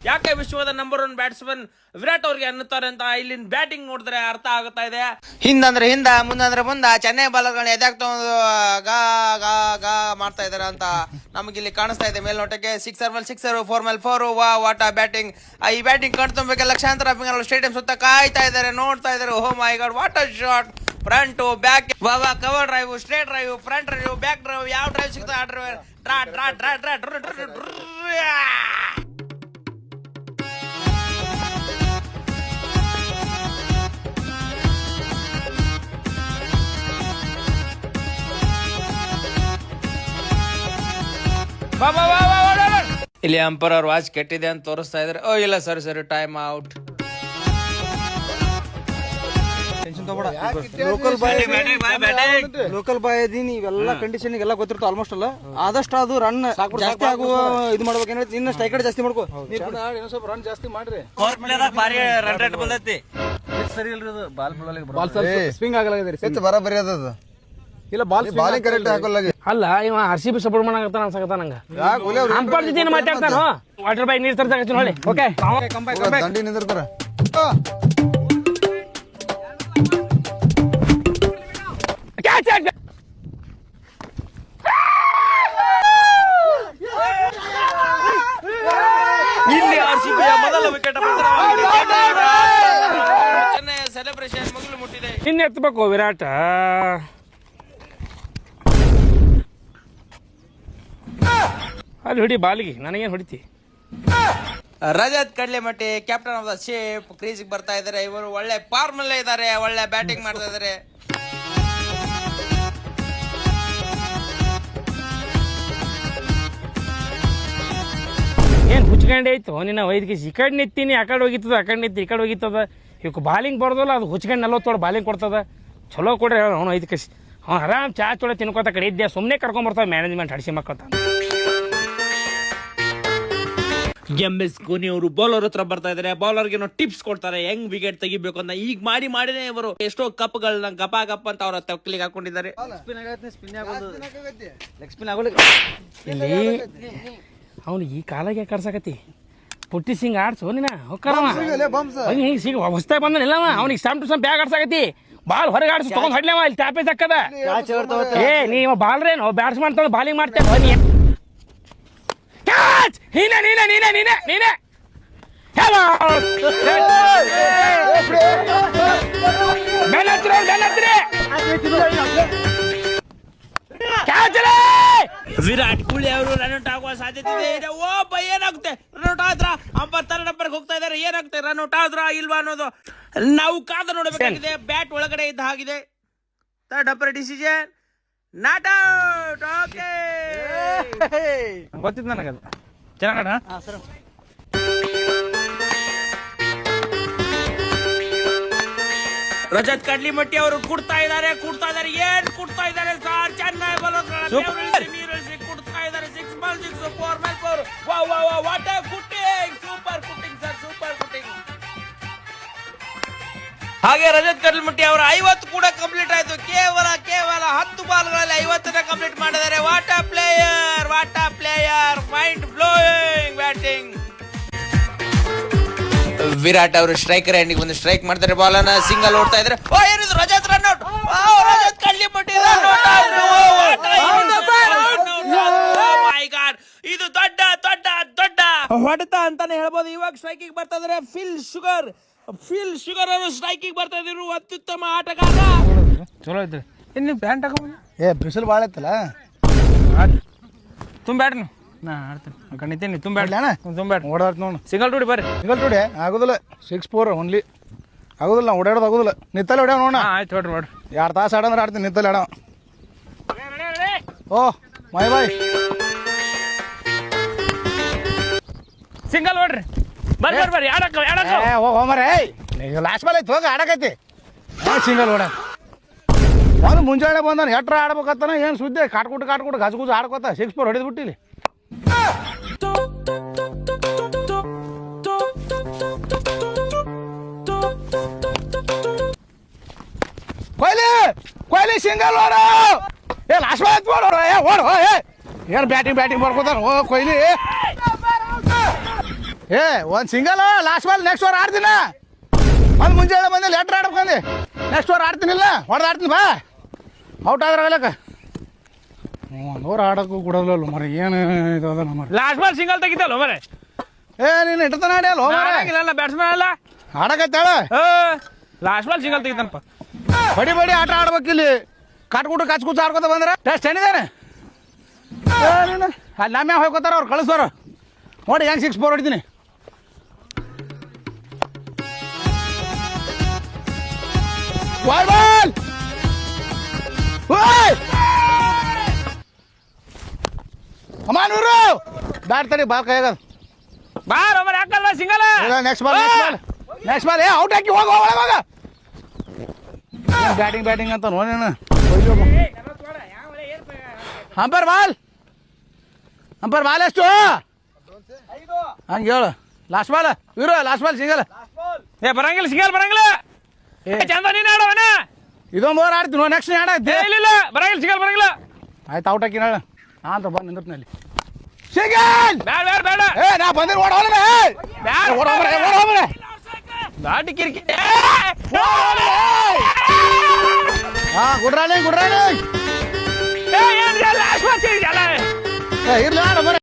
ಯಾಕೆ ವಿಶ್ವದ number 1 batsman Virat ಅವ್ರಿಗೆ ಅನ್ನುತ್ತಾರೆ ಅಂತ ಇಲ್ಲಿನ ಬ್ಯಾಟಿಂಗ್ ನೋಡಿದ್ರೆ ಅರ್ಥ ಆಗುತ್ತಾ ಇದೆ. ಹಿಂದಂದ್ರೆ ಹಿಂದ ಮುಂದಂದ್ರೆ ಮುಂದ ಚೆನ್ನೈ ಬಾಲರ್ಗಳನ್ನ ಎದ್ಯಾಕ್ ತಗೊಂಡು ಗಾ ಗಾ ಗಾ ಮಾಡ್ತಾ ಇದಾರೆ ಅಂತ ನಮಗಿಲ್ಲಿ ಕಾಣಿಸ್ತಾ ಇದೆ ಮೇಲ್ನೋಟಕ್ಕೆ. ಸಿಕ್ಸರ್ ಮೇಲೆ ಸಿಕ್ಸರ್, 4 ಮೇಲೆ 4. ವಾ ವಾಟ್ ಆ ಬ್ಯಾಟಿಂಗ್. ಈ ಬ್ಯಾಟಿಂಗ್ ಕಣ್ತುಂಬಕ್ಕೆ ಲಕ್ಷಾಂತರ ಅಭಿಮಾನಿಗಳು ಸ್ಟೇಡಿಯಂ ಸುತ್ತ ಕಾಯ್ತಾ ಇದ್ದಾರೆ, ನೋಡ್ತಾ ಇದ್ದಾರೆ. Oh my god, what a shot. Front back, ವಾ cover drive, straight drive, front drive, back drive, ಯಾವ ಡ್ರೈವ್ ಸಿಗ್ತದೆ ಆ drive. Draw draw draw draw draw draw draw. ಇಲ್ಲಿ ಅಂಪರ್ ಅವ್ರ ವಾಚ್ ಕೆಟ್ಟಿದೆ ಅಂತ ತೋರಿಸ್ತಾ ಇದಾರೆ. ಓ ಇಲ್ಲ, ಸರಿ ಟೈಮ್ ಔಟ್. ಲೋಕಲ್ ಬಾಯ್ ಇದೀನಿ, ಇವೆಲ್ಲ ಕಂಡೀಷನ್ ಎಲ್ಲ ಗೊತ್ತಿರ್ತಾವ ಆಲ್ಮೋಸ್ಟ್ ಅಲ್ಲ. ಆದಷ್ಟು ಅದು ರನ್ ಜಾಸ್ತಿ ಆಗುವ ಇದು ಮಾಡ್ಬೇಕು. ಇನ್ನ ಸ್ಟ್ರೈಕ್ ರೇಟ್ ಜಾಸ್ತಿ ಮಾಡ್ಕೋ, ಸ್ವಲ್ಪ ರನ್ ಜಾಸ್ತಿ ಮಾಡ್ರಿ. ಭಾರಿ ರನ್ ರೇಟ್ ಬಂದೈತಿ. ಸರಿ ಇಲ್ರಿ, ಅದು ಬಾಲ್ ಸ್ವಿಂಗ್ ಆಗಲಾಗಿದೆ, ಬರಬರಿ ಅದು. ಇಲ್ಲ ಬಾಲಿಂಗ್ ಕರೆಕ್ಟ್ ಹಾಕೋಲ್ಲ. ಅಲ್ಲ ಇವ RCB ಸಪೋರ್ಟ್ ಮಾಡಕತ್ತಾನ ಅನ್ಸಕತ್ತ ನಂಗ. ಅಂಪರ್ ಜೊತೆ ಮಾತಾಡ್ತಾನ. ವಾಟರ್ ಬೈಕ್ ನೀರ್ ತರ್ತಾಕ ನೋಡಿ. ಓಕೆ ದಂಡಿ ನಿಂದಿರ್ತಾರ. ಇಲ್ಲಿ RCB ಮೊದಲ ವಿಕೆಟ್ ಚೆನ್ನೈ ಸೆಲೆಬ್ರೇಷನ್ ಮುಗಿಲು ಮುಟ್ಟಿದೆ. ಇನ್ನು ಎತ್ತಬೇಕು ವಿರಾಟ್. ಅಲ್ಲಿ ಹೊಡಿ ಬಾಲಿಗೆ, ನನಗೇನು ಹೊಡಿತಿ. Rajat Kadlematti captain of the shape crease ಬರ್ತಾ ಇದಾರೆ. ಇವರು ಒಳ್ಳೆ ಫಾರ್ಮ್ ಅಲ್ಲೇ ಇದ್ದಾರೆ, ಒಳ್ಳೆ ಬ್ಯಾಟಿಂಗ್ ಮಾಡ್ತಾ ಇದಾರೆ. ಏನು ಹುಚ್ಕಂಡೆ ಐತು ನಿನ್ನ ವೈದ್ಯಕೀಯ. ಈ ಕಡೆ ನಿತ್ತೀನಿ, ಆ ಕಡೆ ಹೋಗಿತ್ತದ, ಆ ಕಡೆ ನಿತ್ತಿ ಈ ಕಡೆ ಹೋಗಿತ್ತದ. ಇವಕ್ಕೆ ಬಾಲಿಂಗ್ ಬರ್ದಲ್ಲ, ಅದು ಹುಚ್ಕಂಡು 40 ಬಾಲಿಂಗ್ ಕೊಡ್ತದ. ಚಲೋ ಕೊಡ್ರಿ ಅವ್ನು ವೈದ್ಯಕೀಯ. ಅವ್ನು ಆರಾಮ್ ಚಾ ಚೊಳೆ ತಿನ್ಕೋತ ಕಡೆ ಇದ್ದೆ, ಸುಮ್ಮನೆ ಕರ್ಕೊಂಬರ್ತಾವೆ ಮ್ಯಾನೇಜ್ಮೆಂಟ್ ಹಡಿಸಿ ಮಕ್ಕಳ. MS ಧೋನಿ ಅವರು ಬೌಲರ್ ಹತ್ರ ಬರ್ತಾ ಇದಾರೆ. ಬೌಲರ್ಗೆ ಟಿಪ್ಸ್ ಕೊಡ್ತಾರೆ ಹೆಂಗ್ ವಿಕೆಟ್ ತೆಗಿಬೇಕು ಅಂತ. ಈಗ ಮಾಡಿನೇ ಇವರು ಎಷ್ಟೋ ಕಪ್ಗಳನ್ನ ಗಪ ಅಂತ ಅವ್ರ ತಕ್ಕಲಿಗೆ ಹಾಕೊಂಡಿದ್ದಾರೆ. ಇಲ್ಲಿ ಅವನು ಈ ಕಾಲಾಗೆ ಕರ್ಸಕತಿ ಪುಟ್ಟಿ ಸಿಂಗ್ ಆಡ್ಸು ನೀನ ಹಿಂಗ್ ಸಿಂಗ್ ಹೊಸ್ತಾಗ ಬಂದನಿಲ್ಲವ. ಅವ್ನಿಗೆ ಸ್ಟಂಪ್ ಟು ಸ್ಟಂಪ್ ಬ್ಯಾಗ್ ಆಡ್ಸಕತಿ. ಬಾಲ್ ಹೊರಗೆ ಆಡ್ಸು ತಗೊಂಡ್ ಹೊಡ್ಲವ. ಇಲ್ಲಿ ಟ್ಯಾಪೇಜ್ ಹಾಕದ. ಏ ನೀವು ಬಾಲ್ರೇನು ಬ್ಯಾಟ್ಸ್ಮನ್ ತಗೊಂಡು ಬಾಲಿಂಗ್ ಮಾಡ್ತೇವೆ. ನೀನೆ ನೀನೆ ನೀನೆ ನೀನೆ ನೀನೆ ವಿರಾಟ್ ಕೊಹ್ಲಿ ಅವರು ರನ್ಔಟ್ ಆಗುವ ಸಾಧ್ಯತೆ ಇದೆ. ಏನಾಗುತ್ತೆ ರನ್ಔಟ್ ಆದ್ರ? 52 ನಂಬರ್ಗೆ ಹೋಗ್ತಾ ಇದಾರೆ. ಏನಾಗುತ್ತೆ ರನ್ಔಟ್ ಆದ್ರ ಇಲ್ವಾ ಅನ್ನೋದು ನಾವು ಕಾದು ನೋಡಬೇಕಾಗಿದೆ. ಬ್ಯಾಟ್ ಒಳಗಡೆ ಇದ್ದ ಹಾಗಿದೆ. Third umpire decision not out. Okay, ಗೊತ್ತಿತ್ತು ನನಗದು. ಚೆನ್ನಾಗಣ ರಜತ್ ಕಡ್ಲಿಮಟ್ಟಿ ಅವರು ಕುಡ್ತಾ ಇದ್ದಾರೆ. ಏನ್ ಕುಡ್ತಾ ಇದ್ದಾರೆ ಸರ್? ಚೆನ್ನೈ ಬೌಲರ್ಗಳು ಕುಡ್ತಾ ಇದ್ದಾರೆ. 6 ಬಾಲ್ 6, 4 ಮೇಲೆ 4. ವಾಟ್ ಎ ಕುಟ್ಟಿಂಗ್! ಸೂಪರ್ ಕುಟ್ಟಿಂಗ್ ಸರ್, ಸೂಪರ್ ಕುಟ್ಟಿಂಗ್. ಹಾಗೆ ರಜತ್ ಕಡ್ಲಿಮಟ್ಟಿ ಅವರ 50 ಕೂಡ ಕಂಪ್ಲೀಟ್ ಆಯ್ತು. ಕೇವಲ 10 ಬಾಲ್ಗಳಲ್ಲಿ 50 ಕಂಪ್ಲೀಟ್ ಮಾಡಿದ್ದಾರೆ. What a player, mind blowing batting. Virat ಅವರು ಸ್ಟ್ರೈಕರ್ ಎಂಡಿಗೆ ಒಂದು ಸ್ಟ್ರೈಕ್ ಮಾಡ್ತಾರೆ. ಬಾಲ್ ಅನ್ನ ಸಿಂಗಲ್ ಓಡ್ತಾ ಇದ್ರೆ. ಓ ಏನಿದು ರಜತ್ ರನ್ಔಟ್. ರಜತ್ ಕಡ್ಲಿಮಟ್ಟಿ ಇದು ದೊಡ್ಡ ಹೊಡೆತ ಅಂತಾನೆ ಹೇಳ್ಬೋದು. ಇವಾಗ ಸ್ಟ್ರೈಕಿಂಗ್ ಬರ್ತಾ ಇದಾರೆ. ಫಿಲ್ ಶುಗರ್ ಅವರು ಸ್ಟ್ರೈಕಿಂಗ್ ಬರ್ತಾ ಇದ್ರು. ಅತ್ಯುತ್ತಮ ಆಟಗಾರ. ಚಲೋ ಐತ್ರಿ. ಇನ್ನು ಪ್ಯಾಂಟ್ ಹಾಕೊಂಡ್ ಬಿಸಿಲು ಭಾಳ ಐತಲ್ಲ, ತುಂಬ್ಯಾಡ್ರಿ ನೀವು. ನಾ ಆಡ್ತೀನಿ ಕಣ್ಣಿತೀನಿ. ತುಂಬ್ಯಾಡ್ಲಿ ಅಣ್ಣ, ತುಂಬ್ಯಾಡ್ರಿ. ಓಡಾಡ್ತು ನೋಡು. ಸಿಂಗಲ್ ಟೂಡಿ ಬರ್ರಿ. ಸಿಂಗಲ್ ಟೂಡಿ ಆಗೋದಿಲ್ಲ. 6-4 ಓನ್ಲಿ ಆಗೋದಿಲ್ಲ. ಓಡಾಡೋದು ಆಗೋದಿಲ್ಲ. ನಿತ್ತಲ್ಲಿ ಹೊಡ್ಯಾವ ನೋಡ. ಆಯ್ತು ಹೊಡ್ರಿ ಹೊಡ್ರಿ. 2 ತಾಸು ಆಡಂದ್ರೆ ಆಡ್ತೀನಿ. ನಿತ್ತಲ್ಲಿ ಆಡೋ. ಓ ಮೈ ಬಾಯ್ ಸಿಂಗಲ್ ಹೊಡ್ರಿ. ಬರ್ರಿ ಆಡಕ್ಕ ಹೋಮರೇ. ಈಗ ಲಾಸ್ಟ್ ಬಾಲ್ ಐತಿ, ಹೋಗಿ ಆಡಕೈತಿ. ಸಿಂಗಲ್ ಓಡ ಅವನು ಮುಂಜಾನೆ ಬಂದಾನ. ಎಟ್ರ ಆಡ್ಬೇಕತ್ತಾನ ಏನು ಸುದ್ದಿ. ಕಾಟ್ಕೊಟ್ಟು ಗಜಗುಜು ಆಡ್ಕೋತ 6-4 ಹೊಡೆದು ಬಿಟ್ಟಿಲಿ. ಕೊಹ್ಲಿ ಸಿಂಗಲ್ ಓಡ. ಲಾಸ್ಟ್ ಬಾಲ್ ಐತಿ, ಓಡು. ಏನು ಬ್ಯಾಟಿಂಗ್ ಬರ್ಕೋತಾನ ಕೊಹ್ಲಿ. ಏ ಒಂದು single last ball next over ಆಡ್ತೀನ ಒಂದು ಮುಂಜಾನೆ ಬಂದು ಲೆಟ್ರ್ ಆಡ್ಬೇಕಂದು ನೆಕ್ಸ್ಟ್ ಓವರ್ ಆಡ್ತೀನಿಲ್ಲ ಹೊಡೆದಾಡ್ತೀನಿ ಬಾ ಔಟ್ ಆದ್ರೆ ಆಗ್ಲಕ್ಕ ಒಂದು ಓವರ್ ಆಡೋಕ್ಕೂ ಕೊಡೋಲ್ಲ ಮರ ಏನು ಇದು ಅದ ಮರ ಲಾಸ್ಟ್ ಬಾಲ್ ಸಿಂಗಲ್ ತೆಗಿತಲ್ಲ ಮರೆ ಏ ನೀನು ಇಟ್ಟತಾನ ಆಡಿಯಲ್ಲ ಇಲ್ಲ ಬ್ಯಾಟ್ಸ್ಮನ್ ಅಲ್ಲ ಆಡಕತ್ತಾಳ ಲಾಸ್ಟ್ ಬಾಲ್ ಸಿಂಗಲ್ ತೆಗಿತಾನಪ್ಪ ಬಡಿ ಬಡಿ ಆಟ ಆಡ್ಬೇಕಿಲ್ಲಿ ಕಾಟ್ಕೊಟ್ಟು ಕಾಚ್ಕೂಚ ಆಡ್ಕೊತ ಬಂದ್ರೆ ಟೆಸ್ಟ್ ಏನಿದ್ದಾನೆ ನೀನು ಅಲ್ಲಿ ನಮ್ಯಾಗ ಹೋಗ್ಕೋತಾರ ಅವ್ರು ಕಳಿಸೋರು ನೋಡಿ ಹೆಂಗೆ 6-4 ಹೊಡಿತೀನಿ ಬಾಲ್ ಅಮ್ಮ ನೂರು ಬ್ಯಾಟ್ ತಡಿ ಬಾಲ್ ಕೈಯಾಗದ ಬಾರ್ ಮರೆ ಹಾಕಲ್ಲ ಸಿಂಗಲ್ ನೆಕ್ಸ್ಟ್ ಬಾಲ್ ಏ ಔಟ್ ಹಾಕಿ ಹೋಗ ಒಳಗ ಬ್ಯಾಟಿಂಗ್ ಅಂತ ನೋಡೇನು ಅಂಪರ್ ಬಾಲ್ ಎಷ್ಟು ಹಂಗೆ ಹೇಳು ಲಾಸ್ಟ್ ಬಾಲ್ ಲಾಸ್ಟ್ ಬಾಲ್ ಸಿಗಲ್ಲ ಏ ಬರಂಗಿಲ್ಲ ಸಿಂಗಲ್ ಬರಂಗಿಲ್ಲ ಚಂದ ನೀನು ಆಡವನ ಇದೊಂದು ಓವರ್ ಆಡ್ತೀನಿ ನೆಕ್ಸ್ಟ್ ಆಡಾಯ್ತು ಇಲ್ಲ ಬರಂಗಿಲ್ಲ ಸಿಂಗಲ್ ಬರಂಗಿಲ್ಲ ಆಯ್ತು ಔಟ್ ಹಾಕಿ ನಾಳೆ ನಾನು ಬಂದು ನಿಂದಿರ್ತೀನಿ ಸಿಗಲ್ ಬೇಡ ಏ ನಾ ಬಂದಿನ ಓಡೋಣ ದಾಟಿ ಕಿರಿಕಿ ಗುಡ್ರಾಣಿ ಲಾಸ್ಟ್ ಬಾಲ್ ಇರ್ಲಿ